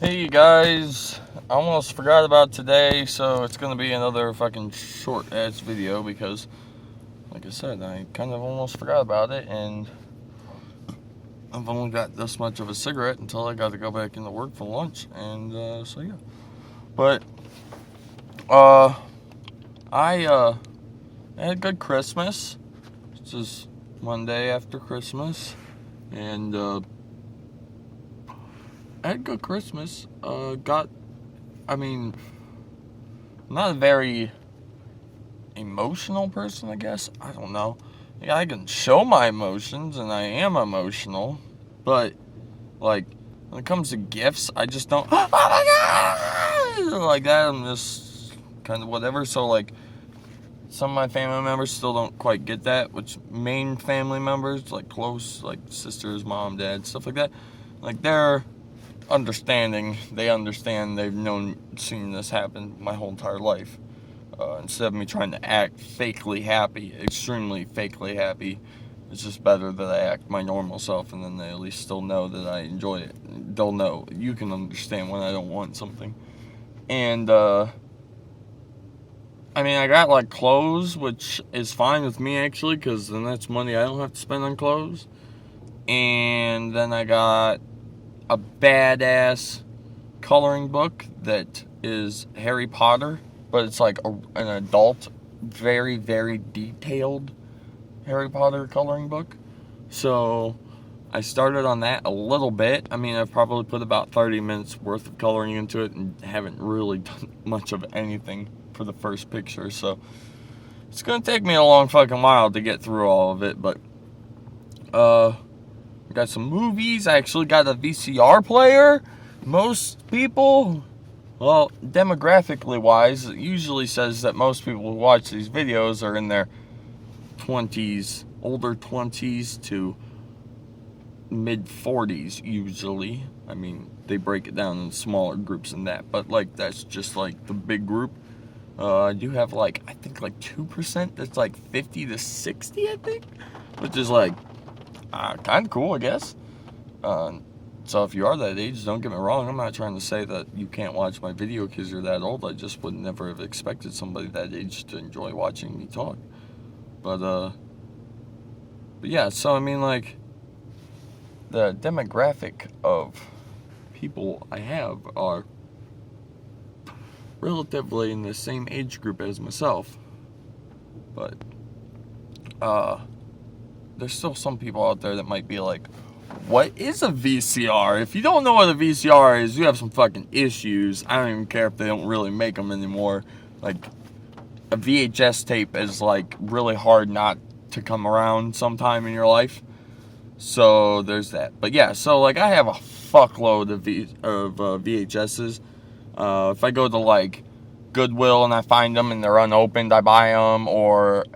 Hey guys, I almost forgot about today, so it's gonna be another fucking short ass video because, like I said, I kind of almost forgot about it, and I've only got this much of a cigarette until I got to go back into work for lunch, and so yeah. But uh, I had a good Christmas. This is Monday after Christmas, and I had a good Christmas. I'm not a very emotional person, I guess. I don't know. Yeah, I can show my emotions, and I am emotional, but like when it comes to gifts, I just don't. Oh my god! Like that, I'm just kind of whatever. So like, some of my family members still don't quite get that. Which main family members, like close, like sisters, mom, dad, stuff like that, like they're understanding. They understand. They've seen this happen my whole entire life. Instead of me trying to act fakely happy, extremely fakely happy, it's just better that I act my normal self, and then they at least still know that I enjoy it. They'll know. You can understand when I don't want something. And, I got, like, clothes, which is fine with me, actually, because then that's money I don't have to spend on clothes. And then I got a badass coloring book that is Harry Potter, but it's like an adult, very, very detailed Harry Potter coloring book. So I started on that a little bit. I've probably put about 30 minutes worth of coloring into it and haven't really done much of anything for the first picture. So it's going to take me a long fucking while to get through all of it. But I got some movies. I actually got a VCR player. Most people, well, demographically wise, it usually says that most people who watch these videos are in their 20s, older 20s to mid 40s usually. They break it down in smaller groups than that, but like that's just like the big group. I do have I think like 2% that's like 50 to 60, I think, which is like kind of cool, I guess. So if you are that age, don't get me wrong, I'm not trying to say that you can't watch my video because you're that old. I just would never have expected somebody that age to enjoy watching me talk. But yeah, so the demographic of people I have are relatively in the same age group as myself. But there's still some people out there that might be like, what is a VCR? If you don't know what a VCR is, you have some fucking issues. I don't even care if they don't really make them anymore. Like, a VHS tape is like really hard not to come around sometime in your life. So there's that. But yeah, so like I have a fuckload of VHSs. If I go to like Goodwill and I find them and they're unopened, I buy them. Or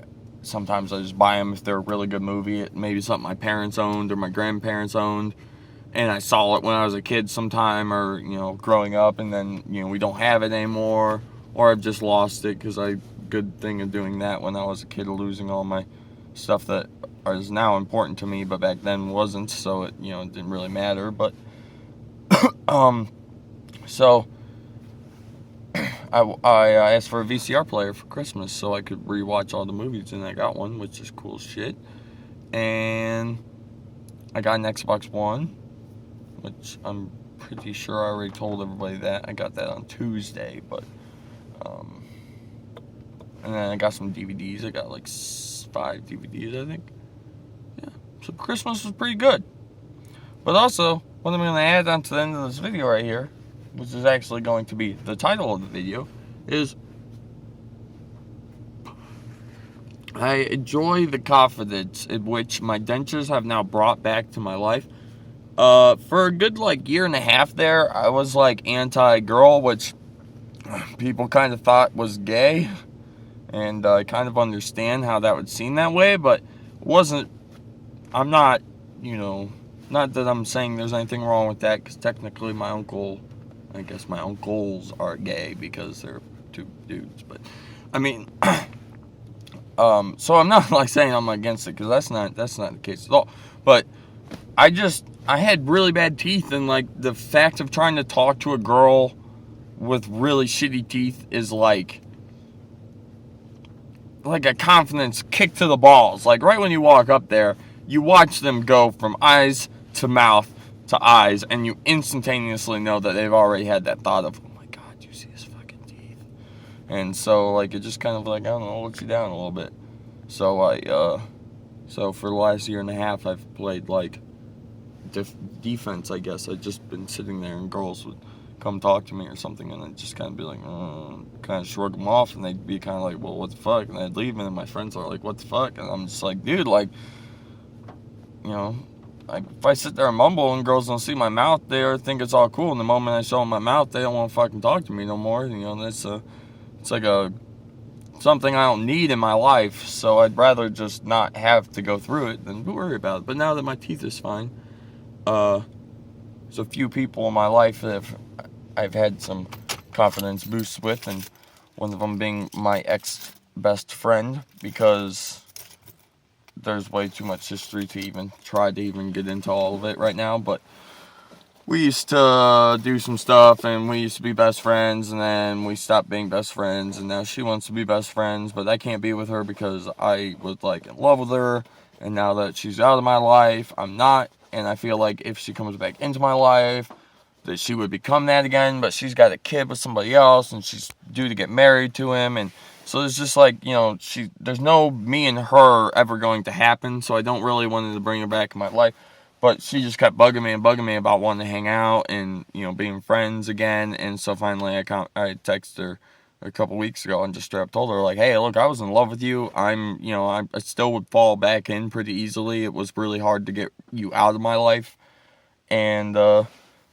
sometimes I just buy them if they're a really good movie. Maybe something my parents owned or my grandparents owned, and I saw it when I was a kid sometime, or growing up, and then we don't have it anymore, or I've just lost it because good thing of doing that when I was a kid, losing all my stuff that is now important to me, but back then wasn't. So it it didn't really matter. But so I asked for a VCR player for Christmas so I could rewatch all the movies, and I got one, which is cool as shit. And I got an Xbox One, which I'm pretty sure I already told everybody that. I got that on Tuesday, but and then I got some DVDs. I got like 5 DVDs, I think. Yeah, so Christmas was pretty good. But also, what I'm going to add on to the end of this video right here, which is actually going to be the title of the video, is I enjoy the confidence in which my dentures have now brought back to my life. For a good year and a half there, I was anti-girl, which people kind of thought was gay, and I kind of understand how that would seem that way, but it wasn't. I'm not, not that I'm saying there's anything wrong with that, because technically I guess my uncles are gay because they're 2 dudes, but so I'm not saying I'm against it, because that's not the case at all. But I just I had really bad teeth, and like the fact of trying to talk to a girl with really shitty teeth is like a confidence kick to the balls. Like right when you walk up there, you watch them go from eyes to mouth to eyes, and you instantaneously know that they've already had that thought of, oh my god, do you see his fucking teeth? And so like it just kind of like, I don't know, looks you down a little bit. So so for the last year and a half, I've played like defense, I guess. I'd just been sitting there and girls would come talk to me or something, and I'd just kind of be like, kind of shrug them off, and they'd be kind of like, well, what the fuck? And I'd leave, and then my friends are like, what the fuck? And I'm just like, dude, like, you know, like if I sit there and mumble and girls don't see my mouth, they think it's all cool. And the moment I show them my mouth, they don't want to fucking talk to me no more. You know, it's like something I don't need in my life, so I'd rather just not have to go through it than worry about it. But now that my teeth is fine, there's a few people in my life that I've had some confidence boosts with, and one of them being my ex-best friend, because there's way too much history to even try to even get into all of it right now. But we used to do some stuff, and we used to be best friends, and then we stopped being best friends, and now she wants to be best friends, but I can't be with her because I was like in love with her, and now that she's out of my life, I'm not. And I feel like if she comes back into my life, that she would become that again. But she's got a kid with somebody else, and she's due to get married to him. And so it's just like, you know, there's no me and her ever going to happen. So I don't really want to bring her back in my life. But she just kept bugging me about wanting to hang out and, you know, being friends again. And so finally I texted her a couple weeks ago and just straight up told her, like, hey, look, I was in love with you. I still would fall back in pretty easily. It was really hard to get you out of my life. And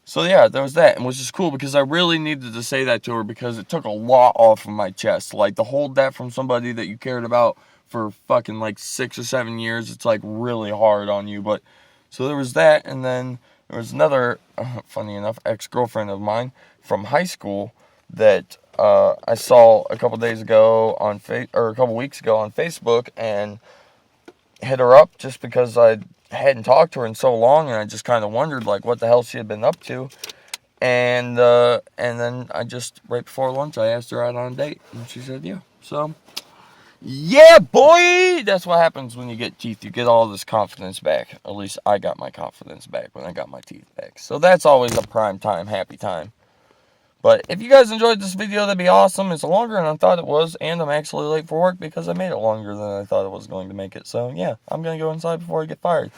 so yeah, there was that, and which is cool because I really needed to say that to her because it took a lot off of my chest. Like, to hold that from somebody that you cared about for fucking like 6 or 7 years, it's like really hard on you. But so there was that, and then there was another, funny enough, ex-girlfriend of mine from high school that I saw a couple days ago a couple weeks ago on Facebook, and hit her up just because I hadn't talked to her in so long, and I just kind of wondered like what the hell she had been up to. And then I just, right before lunch, I asked her out on a date, and she said yeah. So yeah, boy, that's what happens when you get teeth. You get all this confidence back. At least I got my confidence back when I got my teeth back. So that's always a prime time, happy time. But if you guys enjoyed this video, that'd be awesome. It's longer than I thought it was, and I'm actually late for work because I made it longer than I thought it was going to make it. So yeah, I'm going to go inside before I get fired.